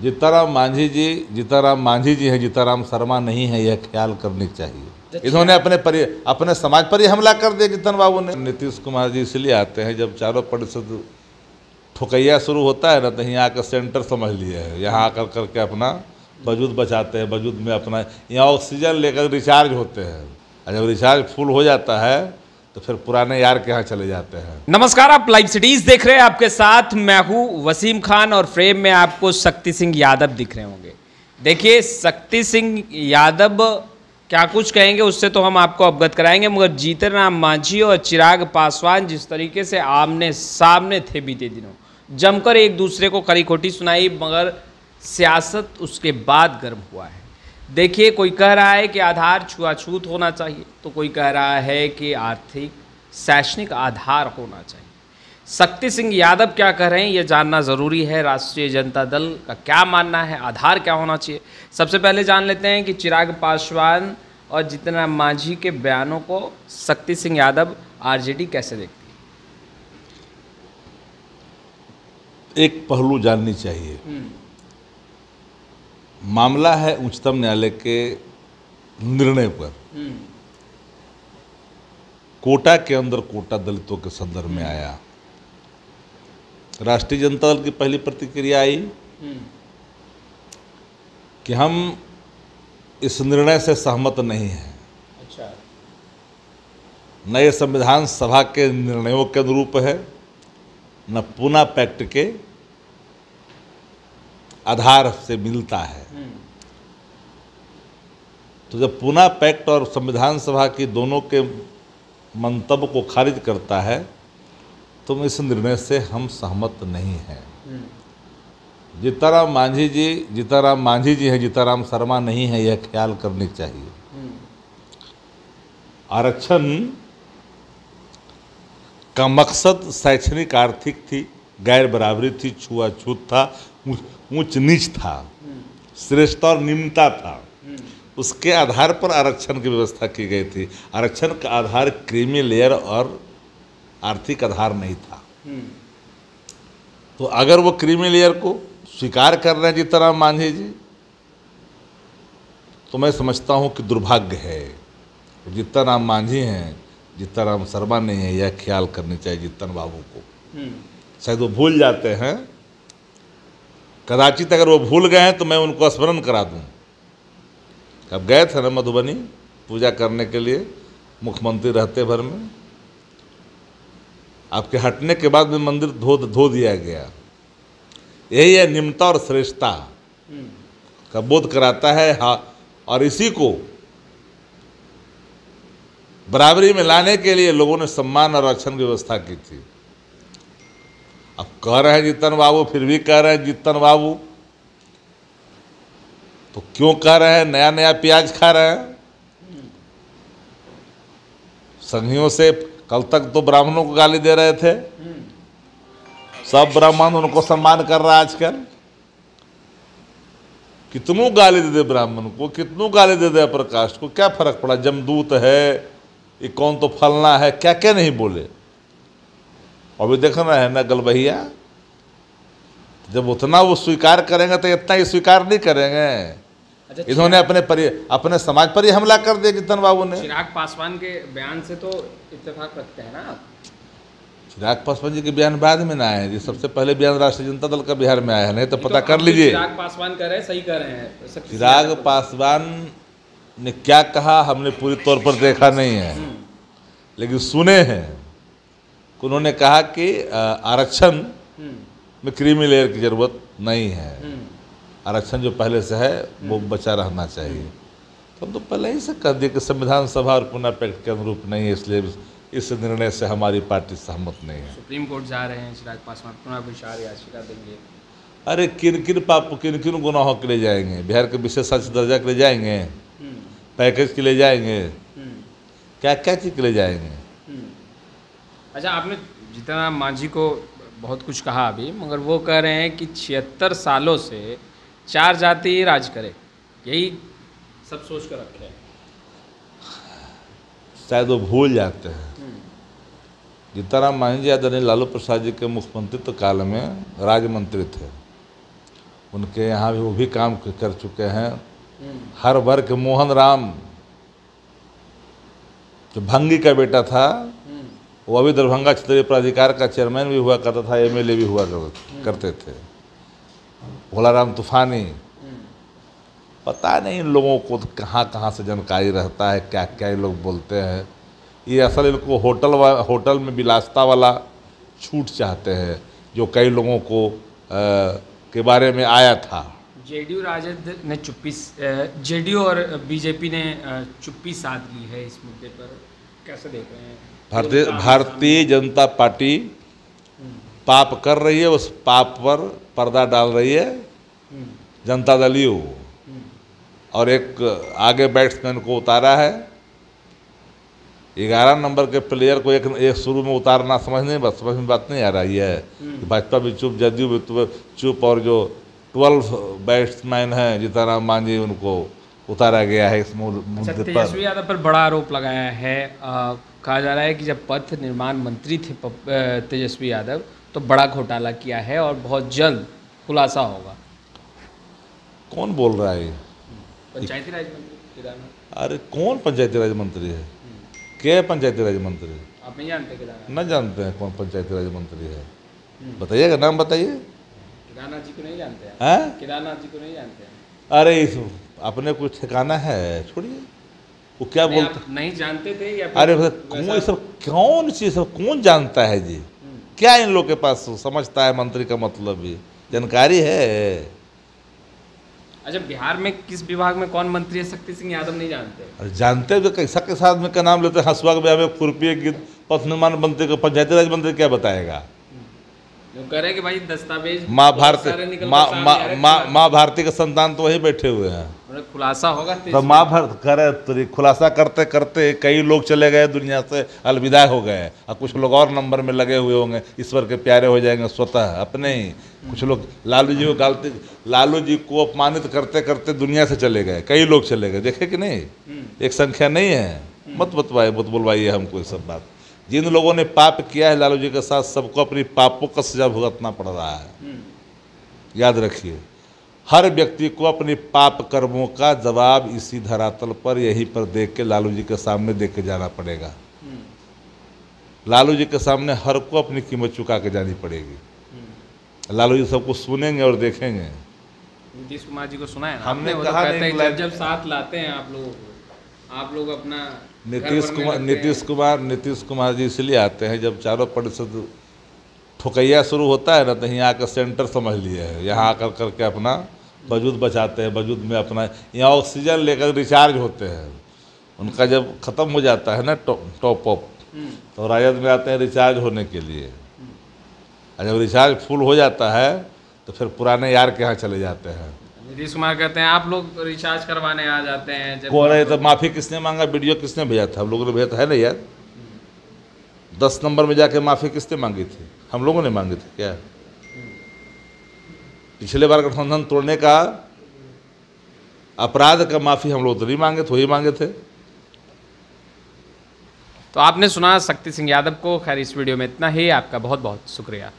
जीताराम मांझी जी हैं, जीताराम शर्मा नहीं है, यह ख्याल करनी चाहिए। इन्होंने अपने समाज पर ही हमला कर दिया जीतन बाबू ने। नीतीश कुमार जी इसलिए आते हैं जब चारों परिषद ठुकैया शुरू होता है ना, तो यहाँ आकर सेंटर समझ लिए है, यहाँ आकर करके अपना वजूद बचाते हैं। वजूद में अपना यहाँ ऑक्सीजन लेकर रिचार्ज होते हैं, और जब रिचार्ज फुल हो जाता है तो फिर पुराने यार के यहाँ चले जाते हैं। नमस्कार, आप लाइव सिटीज देख रहे हैं, आपके साथ मैं हूं वसीम खान और फ्रेम में आपको शक्ति सिंह यादव दिख रहे होंगे। देखिए, शक्ति सिंह यादव क्या कुछ कहेंगे उससे तो हम आपको अवगत कराएंगे, मगर जीतन राम मांझी और चिराग पासवान जिस तरीके से आमने सामने थे बीते दिनों, जमकर एक दूसरे को खरी खोटी सुनाई, मगर सियासत उसके बाद गर्म हुआ है। देखिए, कोई कह रहा है कि आधार छुआछूत होना चाहिए, तो कोई कह रहा है कि आर्थिक शैक्षणिक आधार होना चाहिए। शक्ति सिंह यादव क्या कह रहे हैं ये जानना ज़रूरी है। राष्ट्रीय जनता दल का क्या मानना है, आधार क्या होना चाहिए। सबसे पहले जान लेते हैं कि चिराग पासवान और जीतन राम मांझी के बयानों को शक्ति सिंह यादव आरजेडी कैसे देखती है। एक पहलू जाननी चाहिए। मामला है उच्चतम न्यायालय के निर्णय पर। कोटा के अंदर कोटा दलितों के संदर्भ में आया। राष्ट्रीय जनता दल की पहली प्रतिक्रिया आई कि हम इस निर्णय से सहमत नहीं हैं। अच्छा। न ये संविधान सभा के निर्णयों के अनुरूप है, न पूना पैक्ट के आधार से मिलता है। तो जब पूना पैक्ट और संविधान सभा की दोनों के मंतव्य को खारिज करता है तो इस निर्णय से हम सहमत नहीं हैं। जीताराम मांझी जी हैं, जीताराम शर्मा नहीं है, यह ख्याल करनी चाहिए। आरक्षण का मकसद शैक्षणिक आर्थिक थी, गैर बराबरी थी, छुआछूत था, ऊंच नीच था, श्रेष्ठता और निम्नता था। उसके आधार पर आरक्षण की व्यवस्था की गई थी। आरक्षण का आधार क्रीमी लेयर और आर्थिक आधार नहीं था। तो अगर वो क्रीमी लेयर को स्वीकार कर रहे हैं जीतन मांझी जी, तो मैं समझता हूँ कि दुर्भाग्य है। जीतन राम मांझी हैं, जीतन राम शर्मा नहीं है, यह ख्याल करनी चाहिए जीतन बाबू को। शायद वो भूल जाते हैं, कदाचित अगर वो भूल गए हैं तो मैं उनको स्मरण करा दूं। अब गए थे ना मधुबनी पूजा करने के लिए, मुख्यमंत्री रहते भर में, आपके हटने के बाद में मंदिर धो दिया गया। यही है निम्नता और श्रेष्ठता का बोध कराता है। हाँ, और इसी को बराबरी में लाने के लिए लोगों ने सम्मान और आरक्षण की व्यवस्था की थी। अब कह रहे हैं जीतन बाबू, फिर भी कह रहे हैं जीतन बाबू, तो क्यों कह रहे हैं? नया नया प्याज खा रहे हैं। संघियों से कल तक तो ब्राह्मणों को गाली दे रहे थे, सब ब्राह्मण उनको सम्मान कर रहा है आजकल। कितनों गाली दे दे ब्राह्मण को, कितनों गाली दे दे प्रकाश को, क्या फर्क पड़ा? जमदूत है, ये कौन तो फलना है, क्या क्या नहीं बोले। अभी देखना है ना गलबहिया, जब उतना वो स्वीकार करेंगे तो इतना ही स्वीकार नहीं करेंगे। अच्छा, इन्होंने अपने समाज पर ही हमला कर दिया जीतन बाबू ने। चिराग पासवान के बयान से तो इत्तेफाक रखते हैं ना? चिराग पासवान जी के बयान बाद में ना आए जी, सबसे पहले बयान राष्ट्रीय जनता दल का बिहार में आया है, नहीं तो पता कर लीजिए। चिराग पासवान कह रहे हैं, सही कह रहे हैं। चिराग पासवान ने क्या कहा हमने पूरी तौर पर देखा नहीं है, लेकिन सुने हैं। उन्होंने कहा कि आरक्षण में क्रीमी लेयर की जरूरत नहीं है, आरक्षण जो पहले से है वो बचा रहना चाहिए। तो हम तो पहले ही से कह दिए कि संविधान सभा और पूना पैक्ट के अनुरूप नहीं है, इसलिए इस निर्णय से हमारी पार्टी सहमत नहीं है। सुप्रीम कोर्ट जा रहे हैं चिराग पासवान, पुनर्विचार याचिका देंगे। अरे किन किन गुनाहों के लिए जाएंगे? बिहार के विशेष दर्जा के लिए जाएंगे, पैकेज के लिए जाएंगे, क्या क्या चीज़ के लिए जाएंगे? अच्छा, आपने जीतन राम मांझी को बहुत कुछ कहा अभी, मगर वो कह रहे हैं कि 76 सालों से 4 जाति राज करे, यही सब सोच कर रखे हैं। शायद वो भूल जाते हैं। जीतन राम मांझी आदरणीय लालू प्रसाद जी के मुख्यमंत्रित्व काल में राज्य मंत्री थे। उनके यहाँ भी वो भी काम कर चुके हैं। हर वर्ग मोहन राम जो भंगी का बेटा था, वो अभी दरभंगा क्षेत्रीय प्राधिकार का चेयरमैन भी हुआ करता था, एमएलए भी हुआ करते थे। भोलाराम तूफानी, पता नहीं इन लोगों को कहाँ कहाँ से जानकारी रहता है, क्या क्या ये लोग बोलते हैं। ये असल इनको होटल में विलासिता वाला छूट चाहते हैं, जो कई लोगों को के बारे में आया था। जेडीयू राजद ने जेडीयू और बीजेपी ने चुप्पी साध ली है इस मुद्दे पर, कैसे देख रहे हैं? भारतीय जनता पार्टी पाप कर रही है, उस पाप पर पर्दा डाल रही है जनता दल यू, और एक आगे बैट्समैन को उतारा है। 11 नंबर के प्लेयर को एक शुरू में उतारना समझ में बात नहीं आ रही है। भाजपा भी चुप, जदयू भी चुप, और जो 12 बैट्समैन हैं जीतनराम मांझी, उनको उतारा गया है इस मुद्दे पर। तेजस्वी यादव पर बड़ा आरोप लगाया है। कहा जा रहा है कि जब पथ निर्माण मंत्री थे तेजस्वी यादव, तो बड़ा घोटाला किया है और बहुत जल्द खुलासा होगा। कौन बोल रहा है? पंचायती राज मंत्री केदारनाथ। अरे कौन पंचायती राज मंत्री है? क्या पंचायती राज मंत्री? आप नहीं जानते केदारनाथ? न जानते हैं कौन पंचायती राज मंत्री है, बताइएगा, नाम बताइए। केदारनाथ जी को नहीं जानते हैं? केदारनाथ जी को नहीं जानते हैं? अरे इस अपने कुछ ठिकाना है, छोड़िए। वो क्या बोलते नहीं जानते थे या? अरे कौन सब, कौन चीज सब कौन जानता है जी? क्या इन लोग के पास समझता है मंत्री का मतलब भी? जानकारी है? अच्छा, बिहार में किस विभाग में कौन मंत्री है शक्ति सिंह यादव नहीं जानते? अरे जानते तो कैसा के साथ में का नाम लेते हैं, हंसुआ के ब्याह में खुरपी गीत, पथ निर्माण मंत्री को पंचायती राज मंत्री क्या बताएगा? जो कह रहे हैं कि भाई दस्तावेज माँ भारती के संतान तो वही बैठे हुए हैं। खुलासा होगा तो माँ भारत करे, तो खुलासा करते करते कई लोग चले गए दुनिया से, अलविदा हो गए, और कुछ लोग और नंबर में लगे हुए होंगे, ईश्वर के प्यारे हो जाएंगे स्वतः अपने ही। कुछ लोग लालू जी को अपमानित करते करते दुनिया से चले गए, कई लोग चले गए, देखे कि नहीं? एक संख्या नहीं है। मत बुलवाइए हमको ये सब बात। जिन लोगों ने पाप किया है लालू जी के साथ, सबको अपनी पापों का सजा भुगतना पड़ रहा है। याद रखिए, हर व्यक्ति को अपनी पाप कर्मों का जवाब इसी धरातल पर, यहीं पर देख के, लालू जी के सामने देख के जाना पड़ेगा। लालू जी के सामने हर को अपनी कीमत चुका के जानी पड़ेगी। लालू जी सबको सुनेंगे और देखेंगे। नीतीश कुमार जी को सुना है ना? हमने कहा नहीं, जब साथ लाते हैं आप लोग अपना नीतीश कुमार जी इसलिए आते हैं, जब चारों परिषद ठुकैया शुरू होता है ना, तो यहाँ आकर सेंटर समझ लिए है। यहाँ आकर करके अपना वजूद बचाते हैं, वजूद में अपना यहाँ ऑक्सीजन लेकर रिचार्ज होते हैं। उनका जब ख़त्म हो जाता है ना टॉप अप, तो राजद में आते हैं रिचार्ज होने के लिए। और जब रिचार्ज फुल हो जाता है तो फिर पुराने यार के यहाँ चले जाते हैं। नीतीश कुमार कहते हैं आप लोग रिचार्ज करवाने आ जाते हैं। कौन है? तो माफ़ी किसने मांगा? वीडियो किसने भेजा था? हम लोगों ने भेजा था, है ना यार? 10 नंबर में जाके माफ़ी किसने मांगी थी? हम लोगों ने मांगी थी क्या? पिछले बार गठबंधन तोड़ने का अपराध का माफ़ी हम लोग तो नहीं मांगे थे, वही मांगे थे। तो आपने सुना शक्ति सिंह यादव को। खैर, इस वीडियो में इतना ही। आपका बहुत बहुत शुक्रिया।